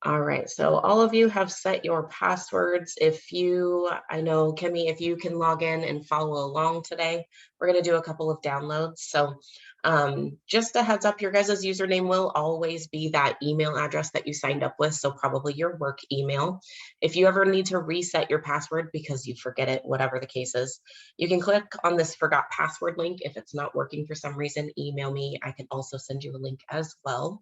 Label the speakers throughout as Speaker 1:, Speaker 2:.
Speaker 1: All right, so all of you have set your passwords. I know, Kimmy, if you can log in and follow along today, we're going to do a couple of downloads. So just a heads up, your guys' username will always be that email address that you signed up with, so probably your work email. If you ever need to reset your password because you forget it, whatever the case is, you can click on this forgot password link. If it's not working for some reason, email me. I can also send you a link as well.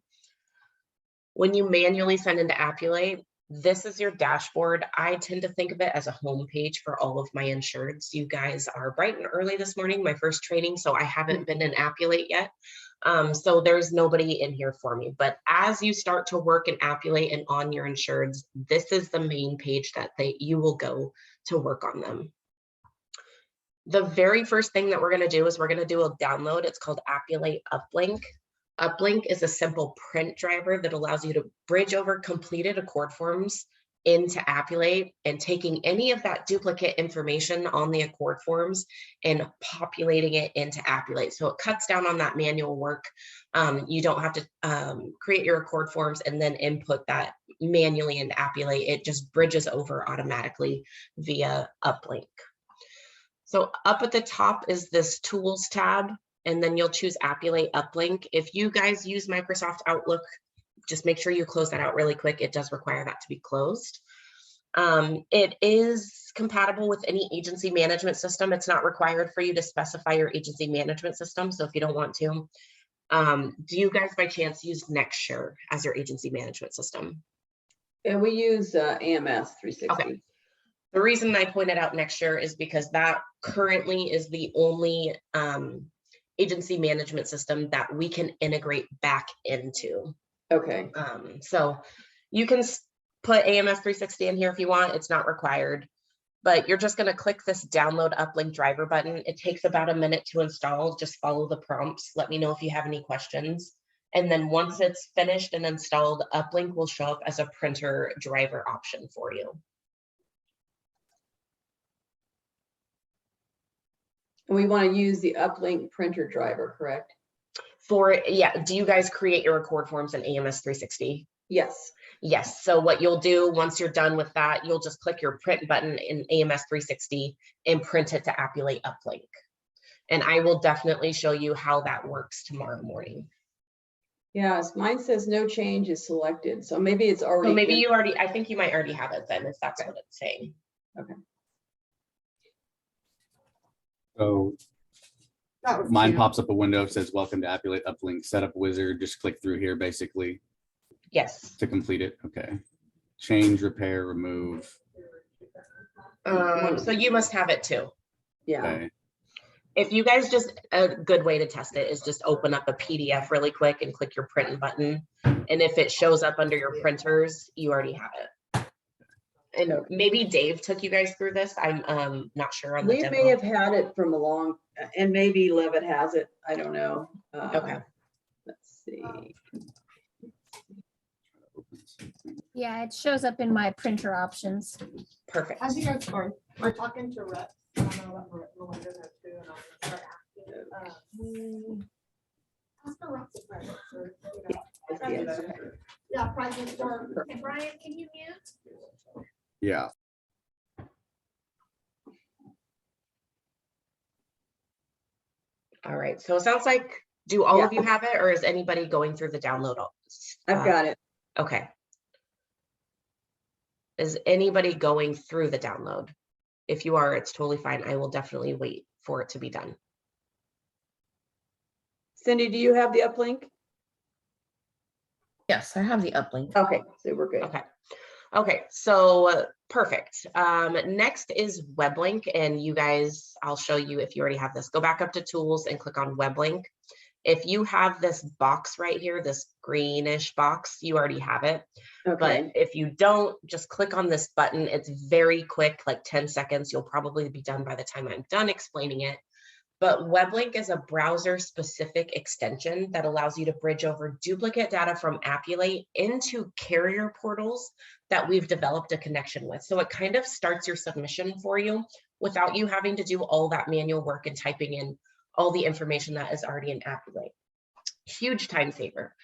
Speaker 1: When you manually send into Appulate, this is your dashboard. I tend to think of it as a home page for all of my insureds. You guys are bright and early this morning, my first training, so I haven't been in Appulate yet. So there's nobody in here for me. But as you start to work in Appulate and on your insureds, this is the main page that you will go to work on them. The very first thing that we're going to do is we're going to do a download. It's called Appulate Uplink. Uplink is a simple print driver that allows you to bridge over completed Accord forms into Appulate and taking any of that duplicate information on the Accord forms and populating it into Appulate. So it cuts down on that manual work. You don't have to create your Accord forms and then input that manually into Appulate. It just bridges over automatically via Uplink. So up at the top is this Tools tab, and then you'll choose Appulate Uplink. If you guys use Microsoft Outlook, just make sure you close that out really quick. It does require that to be closed. It is compatible with any agency management system. It's not required for you to specify your agency management system. So if you don't want to, do you guys by chance use Nextshare as your agency management system?
Speaker 2: And we use AMS 360.
Speaker 1: Okay. The reason I pointed out Nextshare is because that currently is the only agency management system that we can integrate back into.
Speaker 2: Okay.
Speaker 1: So you can put AMS 360 in here if you want. It's not required, but you're just going to click this download uplink driver button. It takes about a minute to install. Just follow the prompts. Let me know if you have any questions. And then once it's finished and installed, Uplink will show up as a printer driver option for you.
Speaker 2: We want to use the Uplink printer driver, correct?
Speaker 1: Yeah, do you guys create your Accord forms in AMS 360?
Speaker 2: Yes.
Speaker 1: Yes, so what you'll do once you're done with that, you'll just click your print button in AMS 360 and print it to Appulate Uplink. And I will definitely show you how that works tomorrow morning.
Speaker 2: Yes, mine says no change is selected. So maybe it's already.
Speaker 1: So maybe I think you might already have it then, if that's what it's saying.
Speaker 2: Okay.
Speaker 3: So mine pops up a window, says welcome to Appulate Uplink Setup Wizard. Just click through here basically.
Speaker 1: Yes.
Speaker 3: To complete it. Okay. Change, repair, remove.
Speaker 1: So you must have it too.
Speaker 2: Yeah.
Speaker 3: Okay.
Speaker 1: If you guys a good way to test it is just open up a PDF really quick and click your print button. And if it shows up under your printers, you already have it. And maybe Dave took you guys through this. I'm not sure on the demo.
Speaker 2: We may have had it from a long, and maybe Leavitt has it. I don't know.
Speaker 1: Okay.
Speaker 2: Let's see.
Speaker 4: Yeah, it shows up in my printer options.
Speaker 1: Perfect.
Speaker 5: As you guys are, we're talking to reps. I know that Melinda knows too, and I'm gonna start asking. Ask the reps if they're, you know, yeah, present or.
Speaker 4: Okay, Brian, can you mute?
Speaker 3: Yeah.
Speaker 1: All right. So it sounds like, do all of you have it, or is anybody going through the download?
Speaker 2: I've got it.
Speaker 1: Okay. Is anybody going through the download? If you are, it's totally fine. I will definitely wait for it to be done.
Speaker 2: Cindy, do you have the uplink?
Speaker 6: Yes, I have the uplink.
Speaker 2: Okay, so we're good.
Speaker 1: Okay, so perfect. Next is Weblink, and you guys, I'll show you if you already have this. Go back up to Tools and click on Weblink. If you have this box right here, this greenish box, you already have it.
Speaker 2: Okay.
Speaker 1: But if you don't, just click on this button. It's very quick, like 10 seconds. You'll probably be done by the time I'm done explaining it. But Weblink is a browser-specific extension that allows you to bridge over duplicate data from Appulate into carrier portals that we've developed a connection with. So it kind of starts your submission for you without you having to do all that manual work and typing in all the information that is already in Appulate. Huge time saver.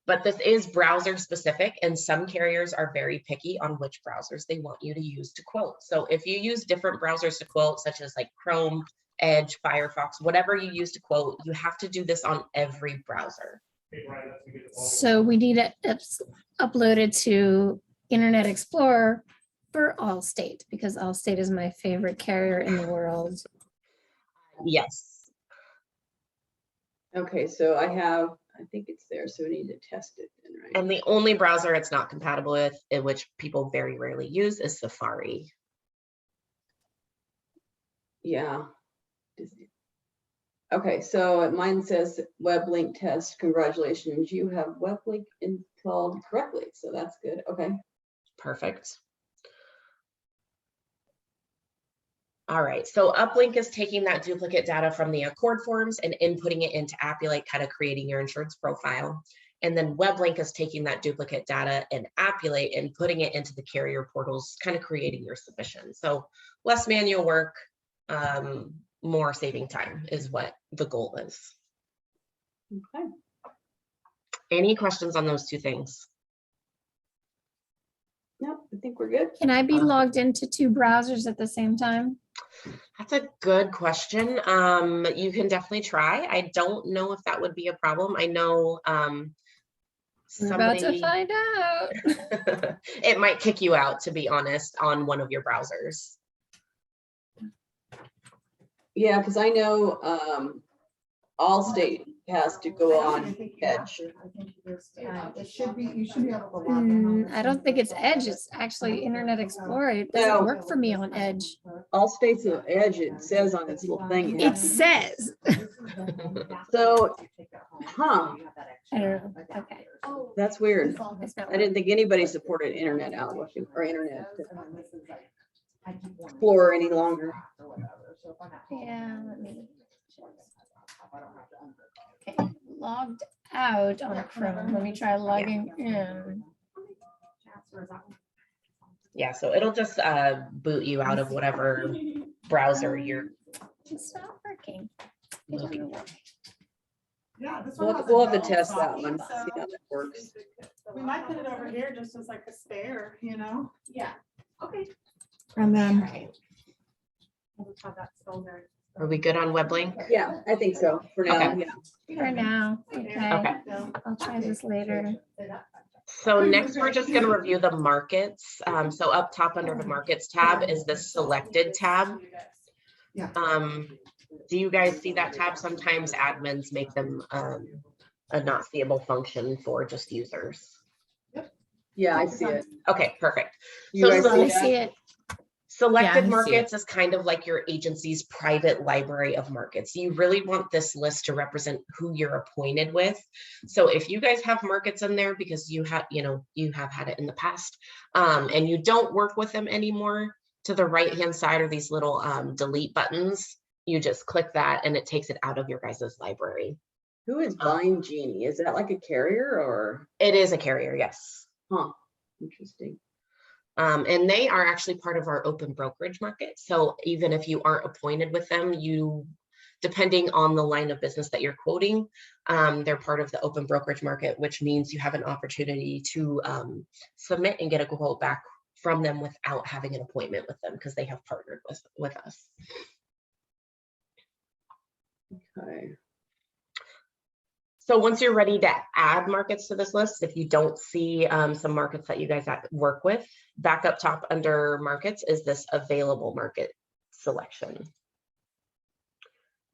Speaker 1: but this is browser specific, and some carriers are very picky on which browsers they want you to use to quote. So if you use different browsers to quote, such as like Chrome, Edge, Firefox, whatever you use to quote, you have to do this on every browser.
Speaker 4: So we need it uploaded to Internet Explorer for Allstate, because Allstate is my favorite carrier in the world.
Speaker 1: Yes.
Speaker 2: Okay, so I think it's there, so we need to test it then, right?
Speaker 1: And the only browser it's not compatible with, in which people very rarely use, is Safari.
Speaker 2: Yeah. Okay, so mine says Weblink test. Congratulations, you have Weblink installed correctly, so that's good. Okay.
Speaker 1: Perfect. All right, so Uplink is taking that duplicate data from the Accord forms and inputting it into Appulate, kind of creating your insurance profile. And then Weblink is taking that duplicate data and Appulate and putting it into the carrier portals, kind of creating your submission. So less manual work, more saving time is what the goal is.
Speaker 2: Okay.
Speaker 1: Any questions on those two things?
Speaker 2: No, I think we're good.
Speaker 4: Can I be logged into 2 browsers at the same time?
Speaker 1: That's a good question. You can definitely try. I don't know if that would be a problem. I know
Speaker 4: We're about to
Speaker 1: somebody,
Speaker 4: find out.
Speaker 1: it might kick you out, to be honest, on one of your browsers.
Speaker 2: Yeah, because I know Allstate has to go on Edge.
Speaker 5: It should be, you should be able to log in.
Speaker 4: I don't think it's Edge. It's actually Internet Explorer. It
Speaker 2: No.
Speaker 4: doesn't work for me on Edge.
Speaker 2: Allstate's an Edge, it says on its little thing.
Speaker 4: It says.
Speaker 2: So, huh,
Speaker 4: I don't know. Okay.
Speaker 2: that's weird.
Speaker 4: It's not
Speaker 2: I didn't think anybody supported Internet Outlook or Internet Explorer any longer.
Speaker 4: Yeah, let me. Okay, logged out on Chrome. Let me try logging in.
Speaker 1: Yeah, so it'll just boot you out of whatever browser you're
Speaker 4: It's not working.
Speaker 1: looking for.
Speaker 5: Yeah, this one has a
Speaker 2: We'll have to
Speaker 5: bell
Speaker 2: test that
Speaker 5: socket,
Speaker 2: one,
Speaker 5: so
Speaker 2: see how that works.
Speaker 5: We might put it over here just as like a spare, you know? Yeah. Okay.
Speaker 4: And then
Speaker 1: Okay.
Speaker 5: We'll just have that still there.
Speaker 1: Are we good on Weblink?
Speaker 2: Yeah, I think so for now,
Speaker 1: Okay.
Speaker 2: yeah.
Speaker 4: for now, okay,
Speaker 1: Okay.
Speaker 4: I'll try this later.
Speaker 1: So next, we're just going to review the markets. So up top under the markets tab is the selected tab.
Speaker 5: Yeah.
Speaker 1: Do you guys see that tab? Sometimes admins make them a not seeable function for just users.
Speaker 2: Yeah, I see it.
Speaker 1: Okay, perfect.
Speaker 2: You
Speaker 1: So
Speaker 2: guys
Speaker 4: Oh, I
Speaker 2: see
Speaker 4: see
Speaker 2: that?
Speaker 4: it.
Speaker 1: Selected
Speaker 4: Yeah, I see
Speaker 1: markets is kind of like your agency's private library of markets. You really want this list to represent who you're appointed with. So if you guys have markets in there because you have had it in the past, and you don't work with them anymore, to the right-hand side are these little delete buttons. You just click that and it takes it out of your guys' library.
Speaker 2: Who is Vine Genie? Is that like a carrier or?
Speaker 1: It is a carrier, yes.
Speaker 2: Huh, interesting.
Speaker 1: And they are actually part of our open brokerage market. So even if you aren't appointed with them, depending on the line of business that you're quoting, they're part of the open brokerage market, which means you have an opportunity to submit and get a quote back from them without having an appointment with them because they have partnered with us.
Speaker 2: Okay.
Speaker 1: So once you're ready to add markets to this list, if you don't see some markets that you guys work with, back up top under markets is this available market selection.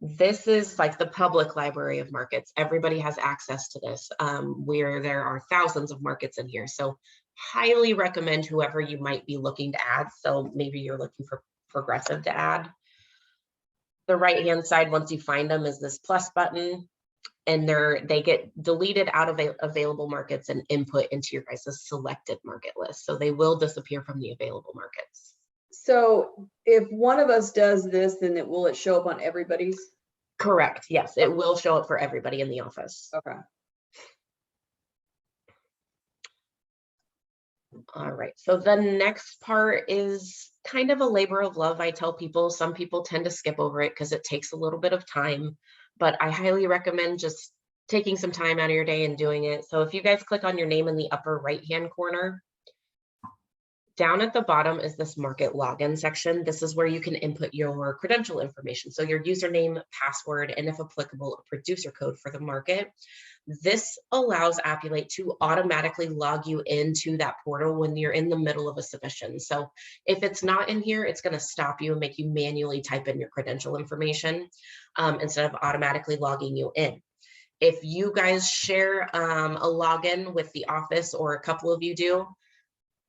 Speaker 1: This is like the public library of markets. Everybody has access to this, where there are thousands of markets in here. So highly recommend whoever you might be looking to add. So maybe you're looking for Progressive to add. The right-hand side, once you find them, is this plus button. And they get deleted out of available markets and input into your guys' selected market list. So they will disappear from the available markets.
Speaker 2: So if one of us does this, then will it show up on everybody's?
Speaker 1: Correct. Yes, it will show up for everybody in the office.
Speaker 2: Okay.
Speaker 1: All right. So the next part is kind of a labor of love. I tell people, some people tend to skip over it because it takes a little bit of time, but I highly recommend just taking some time out of your day and doing it. So if you guys click on your name in the upper right-hand corner, down at the bottom is this market login section. This is where you can input your credential information. So your username, password, and if applicable, a producer code for the market. This allows Appulate to automatically log you into that portal when you're in the middle of a submission. So if it's not in here, it's going to stop you and make you manually type in your credential information instead of automatically logging you in. If you guys share a login with the office, or a couple of you do,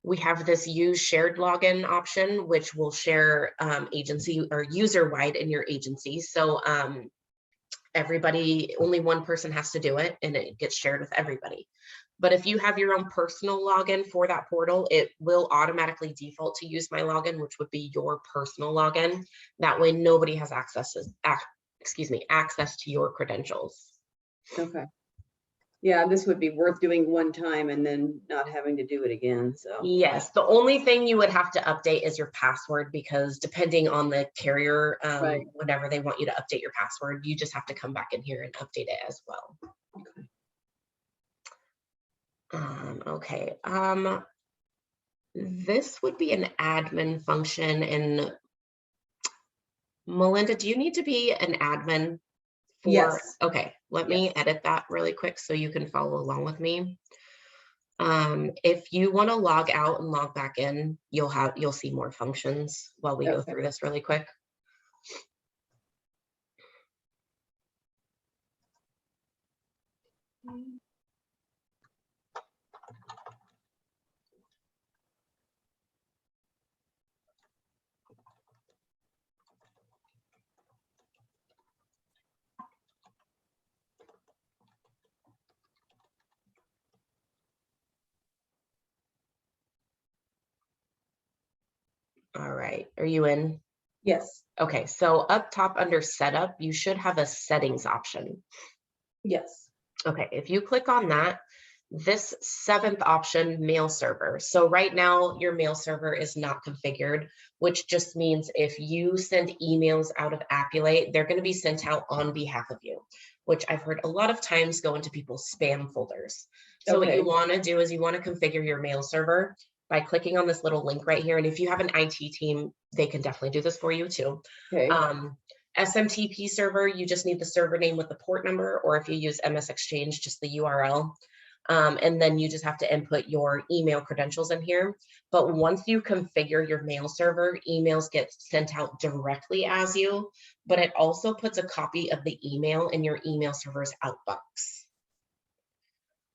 Speaker 1: we have this use shared login option, which will share agency or user wide in your agency. So everybody, only one person has to do it and it gets shared with everybody. But if you have your own personal login for that portal, it will automatically default to use my login, which would be your personal login. That way nobody has access to your credentials.
Speaker 2: Okay. Yeah, this would be worth doing one time and then not having to do it again, so.
Speaker 1: Yes, the only thing you would have to update is your password, because depending on the carrier,
Speaker 2: Right.
Speaker 1: whenever they want you to update your password, you just have to come back in here and update it as well.
Speaker 2: Okay.
Speaker 1: Okay. This would be an admin function. And Melinda, do you need to be an admin?
Speaker 2: Yes.
Speaker 1: Okay, let me edit that really quick so you can follow along with me. If you want to log out and log back in, you'll see more functions while we go through this really quick. All right, are you in?
Speaker 2: Yes.
Speaker 1: Okay, so up top under setup, you should have a settings option.
Speaker 2: Yes.
Speaker 1: Okay, if you click on that, this 7th option, mail server. So right now your mail server is not configured, which just means if you send emails out of Appulate, they're going to be sent out on behalf of you, which I've heard a lot of times go into people's spam folders. So what you want to do is you want to configure your mail server by clicking on this little link right here. And if you have an IT team, they can definitely do this for you too.
Speaker 2: Okay.
Speaker 1: SMTP server, you just need the server name with the port number, or if you use MS Exchange, just the URL. And then you just have to input your email credentials in here. But once you configure your mail server, emails get sent out directly as you, but it also puts a copy of the email in your email server's outbox.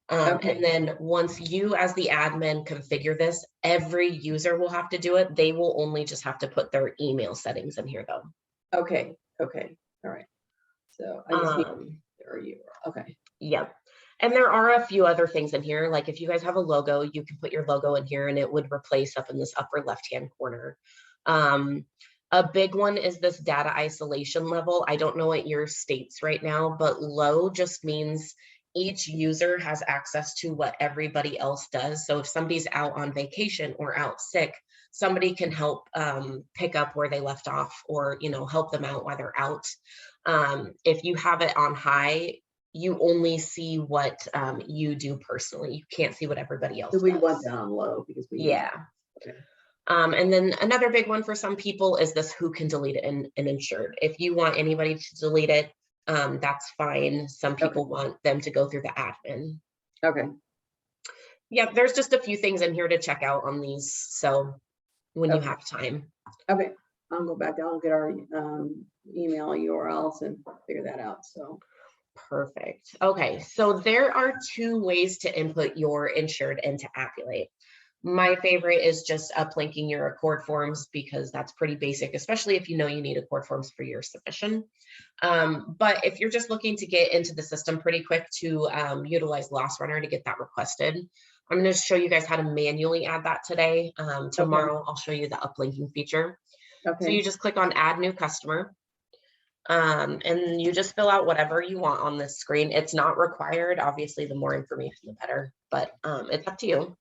Speaker 1: And then once you as the admin configure this, every user will have to do it. They will only just have to put their email settings in here though.
Speaker 2: Okay. Okay. All right. So I just need okay.
Speaker 1: Yep. And there are a few other things in here. Like if you guys have a logo, you can put your logo in here and it would replace up in this upper left-hand corner. A big one is this data isolation level. I don't know what your state's right now, but low just means each user has access to what everybody else does. So if somebody's out on vacation or out sick, somebody can help pick up where they left off, or help them out while they're out. If you have it on high, you only see what you do personally. You can't see what everybody else does.
Speaker 2: We want that on low because we
Speaker 1: Okay. And then another big one for some people is this: who can delete it and insured. If you want anybody to delete it, that's fine. Some people want them to go through the admin.
Speaker 2: Okay.
Speaker 1: Yeah, there's just a few things in here to check out on these. So when you have time.
Speaker 2: Okay. I'll go back. I'll get our email URLs and figure that out. So.
Speaker 1: Perfect. Okay, so there are 2 ways to input your insured into Appulate. My favorite is just uplinking your Accord forms, because that's pretty basic, especially if you know you need Accord forms for your submission. But if you're just looking to get into the system pretty quick to utilize Loss Runner to get that requested, I'm going to show you guys how to manually add that today. Tomorrow, I'll show you the uplinking feature.
Speaker 2: Okay.
Speaker 1: So you just click on Add New Customer. And you just fill out whatever you want on this screen. It's not required. Obviously, the more information, the better, but it's up to you.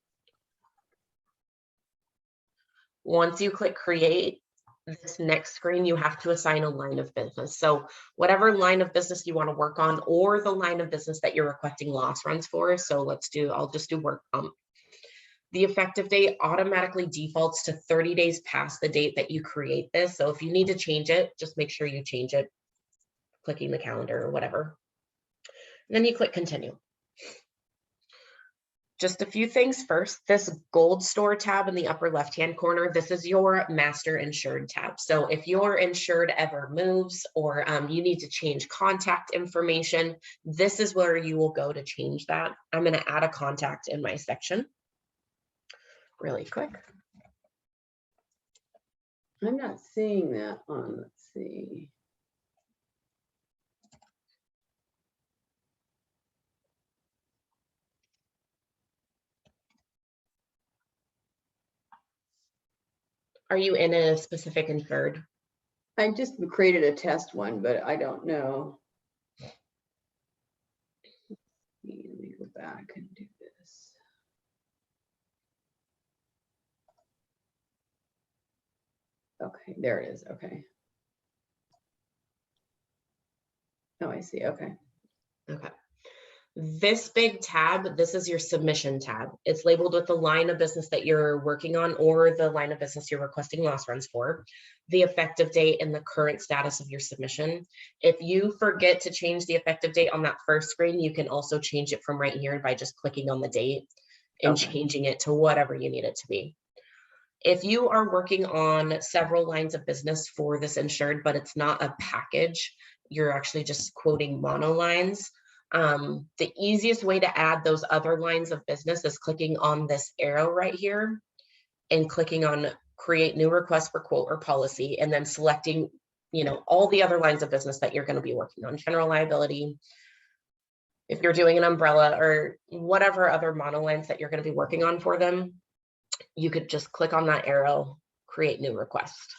Speaker 1: Once you click create, this next screen, you have to assign a line of business. So whatever line of business you want to work on, or the line of business that you're requesting loss runs for. So I'll just do work pump. The effective date automatically defaults to 30 days past the date that you create this. So if you need to change it, just make sure you change it, clicking the calendar or whatever. And then you click continue. Just a few things first. This gold store tab in the upper left-hand corner, this is your master insured tab. So if your insured ever moves or you need to change contact information, this is where you will go to change that. I'm going to add a contact in my section really quick.
Speaker 2: I'm not seeing that on, let's see.
Speaker 1: Are you in a specific insured?
Speaker 2: I just created a test one, but I don't know. Let me go back and do this. Okay, there it is. Okay. Oh, I see. Okay.
Speaker 1: Okay. This big tab, this is your submission tab. It's labeled with the line of business that you're working on or the line of business you're requesting loss runs for, the effective date and the current status of your submission. If you forget to change the effective date on that first screen, you can also change it from right here by just clicking on the date and changing it to whatever you need it to be. If you are working on several lines of business for this insured, but it's not a package, you're actually just quoting mono lines. The easiest way to add those other lines of business is clicking on this arrow right here and clicking on create new request for quote or policy, and then selecting, all the other lines of business that you're going to be working on, general liability. If you're doing an umbrella or whatever other mono lines that you're going to be working on for them, you could just click on that arrow, create new request.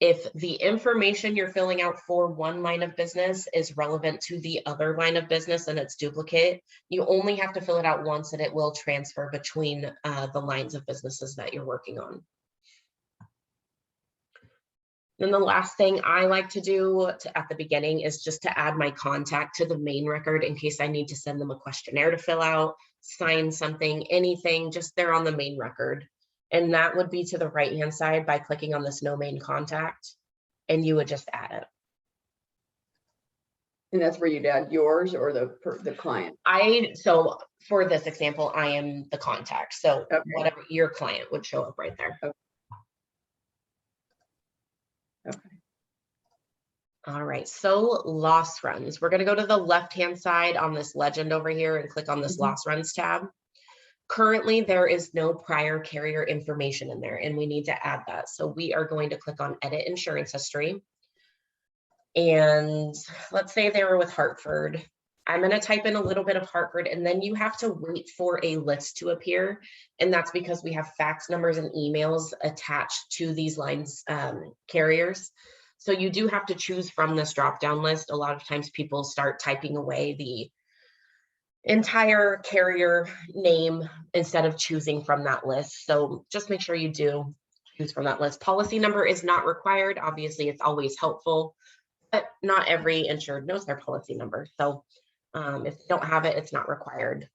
Speaker 1: If the information you're filling out for one line of business is relevant to the other line of business and it's duplicate, you only have to fill it out once and it will transfer between the lines of businesses that you're working on. Then the last thing I like to do at the beginning is just to add my contact to the main record in case I need to send them a questionnaire to fill out, sign something, anything, just there on the main record. And that would be to the right-hand side by clicking on this no main contact, and you would just add it.
Speaker 2: And that's where you'd add yours or the client.
Speaker 1: So for this example, I am the contact. So
Speaker 2: Okay.
Speaker 1: whatever your client would show up right there.
Speaker 2: Okay.
Speaker 1: All right, so loss runs. We're going to go to the left-hand side on this legend over here and click on this loss runs tab. Currently, there is no prior carrier information in there, and we need to add that. So we are going to click on edit insurance history. And let's say they were with Hartford. I'm going to type in a little bit of Hartford, and then you have to wait for a list to appear. And that's because we have fax numbers and emails attached to these lines carriers. So you do have to choose from this drop-down list. A lot of times people start typing away the entire carrier name instead of choosing from that list. So just make sure you do choose from that list. Policy number is not required. Obviously, it's always helpful, but not every insured knows their policy number. So if you don't have it, it's not required.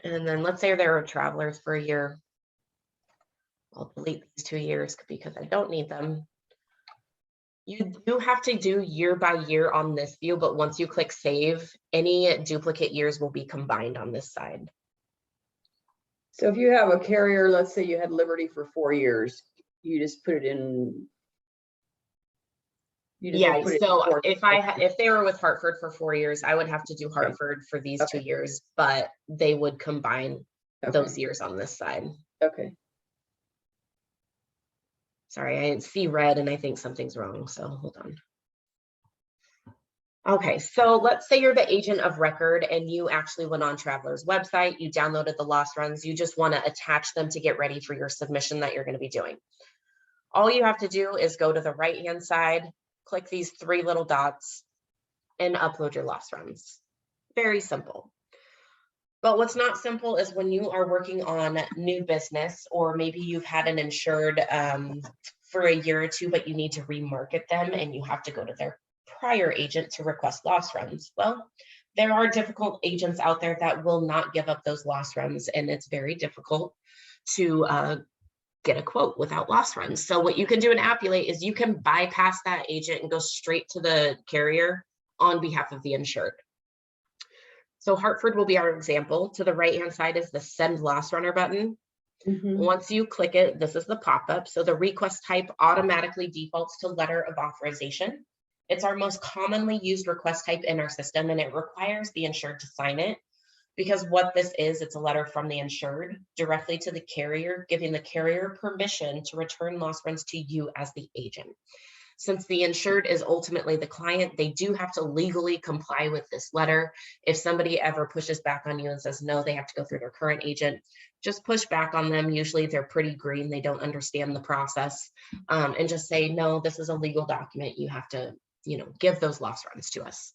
Speaker 1: And then let's say there are travelers for a year. I'll delete these 2 years because I don't need them. You do have to do year by year on this view, but once you click save, any duplicate years will be combined on this side.
Speaker 2: So if you have a carrier, let's say you had Liberty for 4 years, you just put it in.
Speaker 1: Yeah, so if they were with Hartford for 4 years, I would have to do Hartford for these 2 years, but they would combine those years on this side.
Speaker 2: Okay.
Speaker 1: Sorry, I see red and I think something's wrong, so hold on. Okay, so let's say you're the agent of record and you actually went on Traveler's website, you downloaded the loss runs, you just want to attach them to get ready for your submission that you're going to be doing. All you have to do is go to the right-hand side, click these 3 little dots, and upload your loss runs. Very simple. But what's not simple is when you are working on new business, or maybe you've had an insured for a year or two, but you need to remarket them and you have to go to their prior agent to request loss runs. Well, there are difficult agents out there that will not give up those loss runs, and it's very difficult to get a quote without loss runs. So what you can do in Appulate is you can bypass that agent and go straight to the carrier on behalf of the insured. So Hartford will be our example. To the right-hand side is the Send Loss Runner button. Once you click it, this is the pop-up. So the request type automatically defaults to letter of authorization. It's our most commonly used request type in our system, and it requires the insured to sign it, because what this is, it's a letter from the insured directly to the carrier, giving the carrier permission to return loss runs to you as the agent. Since the insured is ultimately the client, they do have to legally comply with this letter. If somebody ever pushes back on you and says no, they have to go through their current agent, just push back on them. Usually they're pretty green, they don't understand the process, and just say, no, this is a legal document. You have to, give those loss runs to us.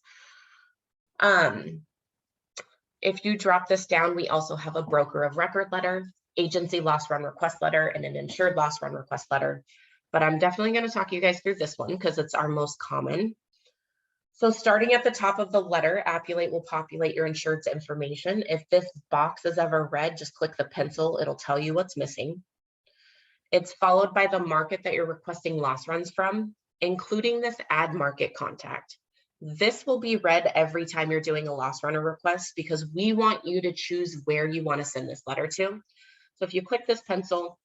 Speaker 1: If you drop this down, we also have a broker of record letter, agency loss run request letter, and an insured loss run request letter. But I'm definitely going to talk you guys through this one because it's our most common. So starting at the top of the letter, Appulate will populate your insured's information. If this box is ever red, just click the pencil. It'll tell you what's missing. It's followed by the market that you're requesting loss runs from, including this add market contact. This will be read every time you're doing a loss runner request because we want you to choose where you want to send this letter to. So if you click this pencil,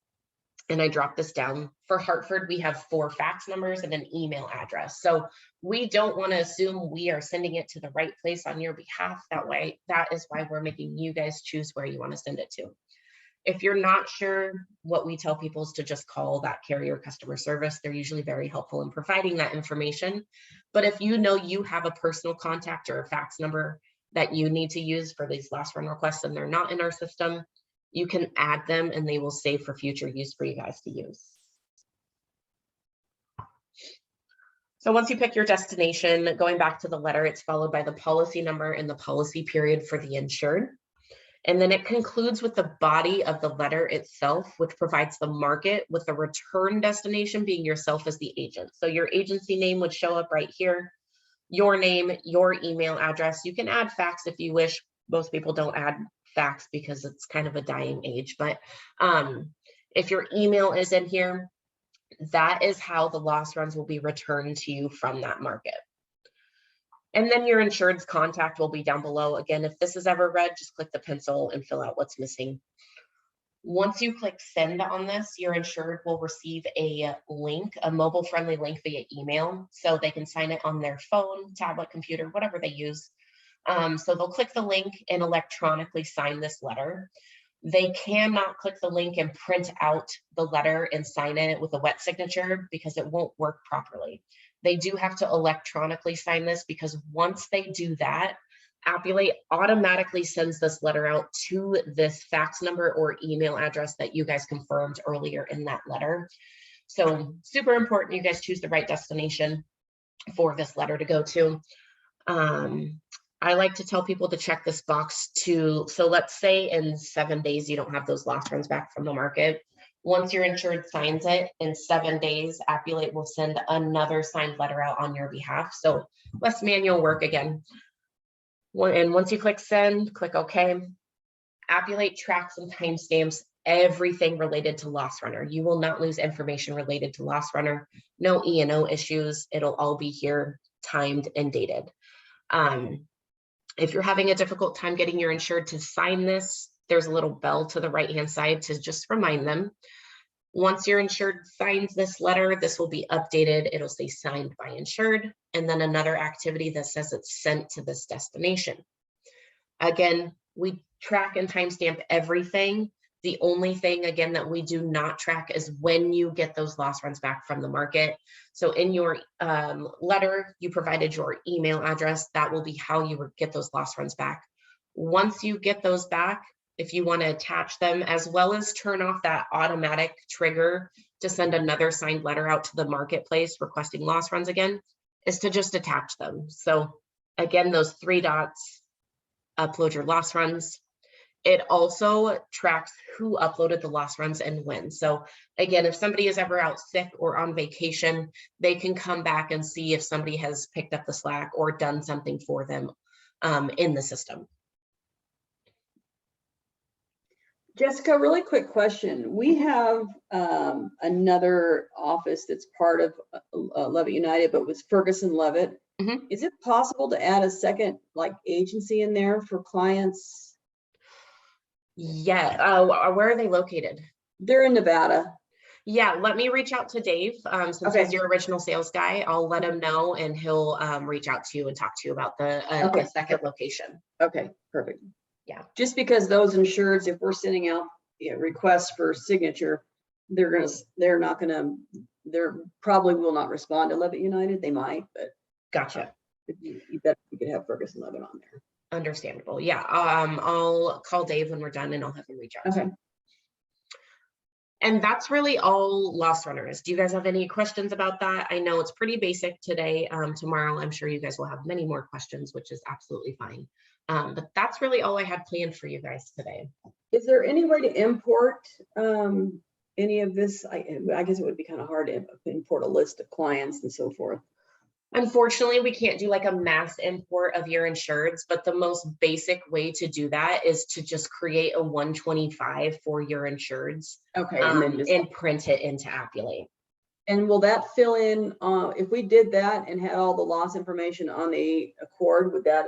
Speaker 1: and I drop this down, for Hartford, we have 4 fax numbers and an email address. So we don't want to assume we are sending it to the right place on your behalf. That is why we're making you guys choose where you want to send it to. If you're not sure, what we tell people is to just call that carrier customer service. They're usually very helpful in providing that information. But if you know you have a personal contact or a fax number that you need to use for these loss run requests and they're not in our system, you can add them and they will save for future use for you guys to use. So once you pick your destination, going back to the letter, it's followed by the policy number and the policy period for the insured. And then it concludes with the body of the letter itself, which provides the market, with the return destination being yourself as the agent. So your agency name would show up right here, your name, your email address. You can add fax if you wish. Most people don't add fax because it's kind of a dying age, but if your email is in here, that is how the loss runs will be returned to you from that market. And then your insured's contact will be down below. Again, if this is ever red, just click the pencil and fill out what's missing. Once you click send on this, your insured will receive a link, a mobile friendly link via email, so they can sign it on their phone, tablet, computer, whatever they use. So they'll click the link and electronically sign this letter. They cannot click the link and print out the letter and sign it with a wet signature because it won't work properly. They do have to electronically sign this because once they do that, Appulate automatically sends this letter out to this fax number or email address that you guys confirmed earlier in that letter. So super important you guys choose the right destination for this letter to go to. I like to tell people to check this box too. So let's say in 7 days, you don't have those loss runs back from the market. Once your insured signs it, in 7 days, Appulate will send another signed letter out on your behalf. So less manual work again. And once you click send, click OK. Appulate tracks and timestamps everything related to loss runner. You will not lose information related to loss runner. No E&O issues. It'll all be here, timed and dated. If you're having a difficult time getting your insured to sign this, there's a little bell to the right-hand side to just remind them. Once your insured signs this letter, this will be updated. It'll say signed by insured, and then another activity that says it's sent to this destination. Again, we track and timestamp everything. The only thing, again, that we do not track is when you get those loss runs back from the market. So in your letter, you provided your email address. That will be how you would get those loss runs back. Once you get those back, if you want to attach them, as well as turn off that automatic trigger to send another signed letter out to the marketplace requesting loss runs again, is to just attach them. So again, those 3 dots, upload your loss runs. It also tracks who uploaded the loss runs and when. So again, if somebody is ever out sick or on vacation, they can come back and see if somebody has picked up the slack or done something for them in the system.
Speaker 2: Jessica, really quick question. We have another office that's part of Leavitt United, but was Ferguson Leavitt.
Speaker 1: Mhm.
Speaker 2: Is it possible to add a second like agency in there for clients?
Speaker 1: Yeah, where are they located?
Speaker 2: They're in Nevada.
Speaker 1: Yeah, let me reach out to Dave, since
Speaker 2: Okay.
Speaker 1: he's your original sales guy. I'll let him know and he'll reach out to you and talk to you about the
Speaker 2: Okay.
Speaker 1: second location.
Speaker 2: Okay, perfect.
Speaker 1: Yeah.
Speaker 2: Just because those insureds, if we're sending out requests for signature, they probably will not respond to Leavitt United. They might, but
Speaker 1: Gotcha.
Speaker 2: you bet you could have Ferguson Leavitt on there.
Speaker 1: Understandable. Yeah. I'll call Dave when we're done and I'll have him reach out.
Speaker 2: Okay.
Speaker 1: And that's really all loss runners. Do you guys have any questions about that? I know it's pretty basic today. Tomorrow, I'm sure you guys will have many more questions, which is absolutely fine. But that's really all I had planned for you guys today.
Speaker 2: Is there any way to import any of this? I guess it would be kind of hard to import a list of clients and so forth.
Speaker 1: Unfortunately, we can't do like a mass import of your insureds, but the most basic way to do that is to just create a 125 for your insureds.
Speaker 2: Okay, and then just,
Speaker 1: and print it into Appulate.
Speaker 2: and will that fill in, if we did that and had all the loss information on the Accord, would that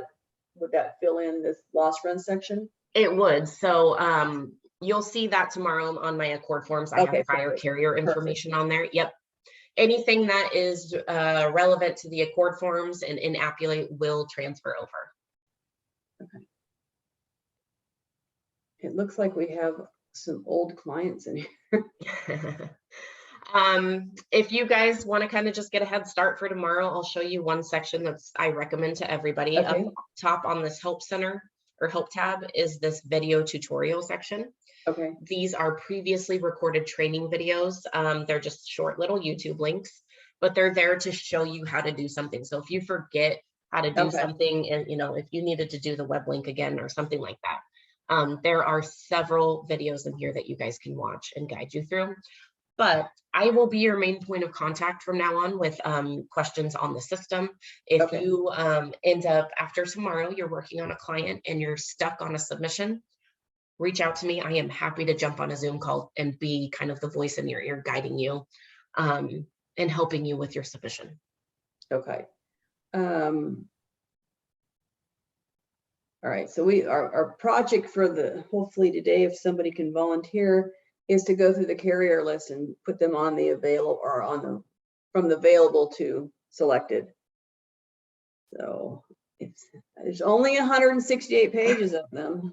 Speaker 2: fill in this loss run section?
Speaker 1: It would. So you'll see that tomorrow on my Accord forms. I
Speaker 2: Okay,
Speaker 1: have prior
Speaker 2: perfect.
Speaker 1: carrier information on there. Yep. Anything that is relevant to the Accord forms and in Appulate will transfer over.
Speaker 2: Okay. It looks like we have some old clients in here.
Speaker 1: If you guys want to kind of just get a head start for tomorrow, I'll show you one section that's I recommend to everybody.
Speaker 2: Okay.
Speaker 1: Up top on this help center or help tab is this video tutorial section.
Speaker 2: Okay.
Speaker 1: These are previously recorded training videos. They're just short little YouTube links, but they're there to show you how to do something. So if you forget how to do something, and if you needed to do the web link again or something like that, there are several videos in here that you guys can watch and guide you through. But I will be your main point of contact from now on with questions on the system. If you end up after tomorrow, you're working on a client and you're stuck on a submission, reach out to me. I am happy to jump on a Zoom call and be kind of the voice in your ear, guiding you and helping you with your submission.
Speaker 2: Okay. All right. So our project for hopefully today, if somebody can volunteer, is to go through the carrier list and put them on the available or from the available to selected. So there's only 168 pages of them.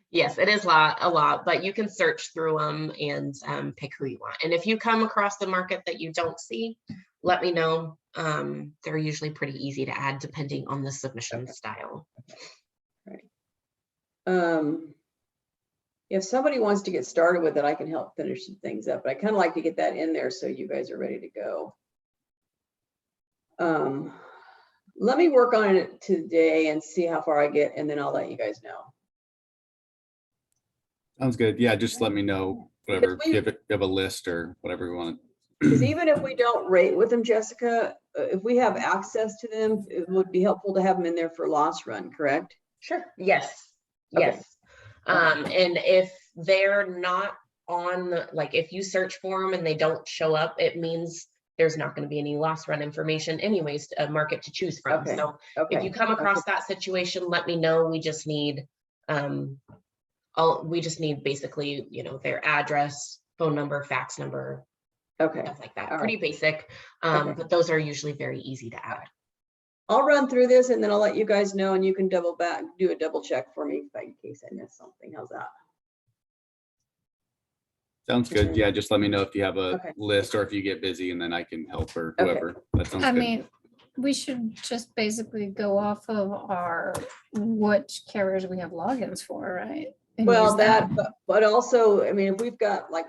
Speaker 1: Yes, it is a lot, but you can search through them and pick who you want. And if you come across the market that you don't see, let me know. They're usually pretty easy to add depending on the submission style.
Speaker 2: Right. If somebody wants to get started with it, I can help finish some things up, but I kind of like to get that in there so you guys are ready to go. Let me work on it today and see how far I get, and then I'll let you guys know.
Speaker 3: Sounds good. Yeah, just let me know whatever. If you have a list or whatever you want.
Speaker 2: Because even if we don't rate with them, Jessica, if we have access to them, it would be helpful to have them in there for loss run, correct?
Speaker 1: Sure. Yes.
Speaker 2: Okay.
Speaker 1: Yes. And if they're not on, like if you search for them and they don't show up, it means there's not going to be any loss run information anyways, a market to choose from.
Speaker 2: Okay.
Speaker 1: So if you come across that situation, let me know. We just need basically, their address, phone number, fax number, stuff like that. Pretty basic, but those are usually very easy to add.
Speaker 2: I'll run through this and then I'll let you guys know, and you can do a double check for me in case I missed something. How's that?
Speaker 3: Sounds good. Yeah, just let me know if you have a list or if you get busy, and then I can help or whoever. That sounds good.
Speaker 4: I mean, we should just basically go off of which carriers we have logins for, right? And
Speaker 2: well, but also, I mean, if we've got like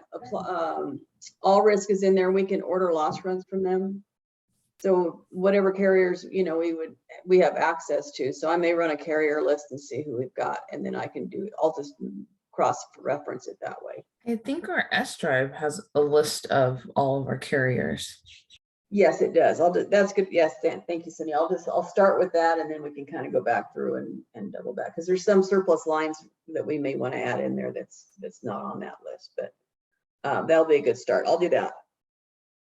Speaker 2: all risk is in there, we can order loss runs from them. So whatever carriers, we have access to, so I may run a carrier list and see who we've got, and then I'll just cross-reference it that way.
Speaker 6: I think our S drive has a list of all of our carriers.
Speaker 2: Yes, it does. That's good. Yes, Dan, thank you, Cindy. I'll start with that, and then we can kind of go back through and double back, because there's some surplus lines that we may want to add in there that's not on that list, but that'll be a good start. I'll do that.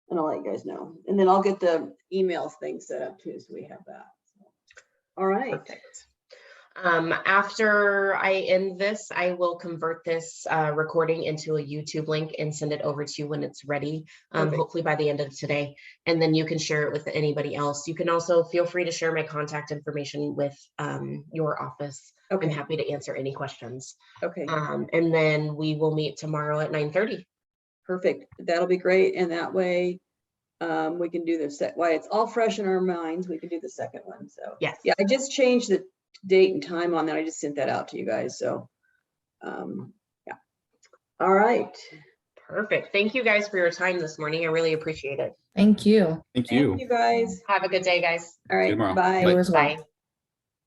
Speaker 2: And I'll let you guys know. And then I'll get the emails thing set up too, so we have that. All right.
Speaker 1: Perfect. After I end this, I will convert this recording into a YouTube link and send it over to you when it's ready, hopefully by the end of today. And then you can share it with anybody else. You can also feel free to share my contact information with your office.
Speaker 2: Okay.
Speaker 1: I'm happy to answer any questions.
Speaker 2: Okay.
Speaker 1: And then we will meet tomorrow at 9:30.
Speaker 2: Perfect. That'll be great. And that way we can do the why it's all fresh in our minds. We can do the second one. So
Speaker 1: Yes.
Speaker 2: Yeah, I just changed the date and time on that. I just sent that out to you guys. So yeah. All right.
Speaker 1: Perfect. Thank you guys for your time this morning. I really appreciate it.
Speaker 6: Thank you.
Speaker 3: Thank you.
Speaker 2: Thank you guys.
Speaker 1: Have a good day, guys.
Speaker 2: All right.
Speaker 3: tomorrow.
Speaker 2: Bye.
Speaker 3: Bye.
Speaker 6: You as well.
Speaker 1: Bye.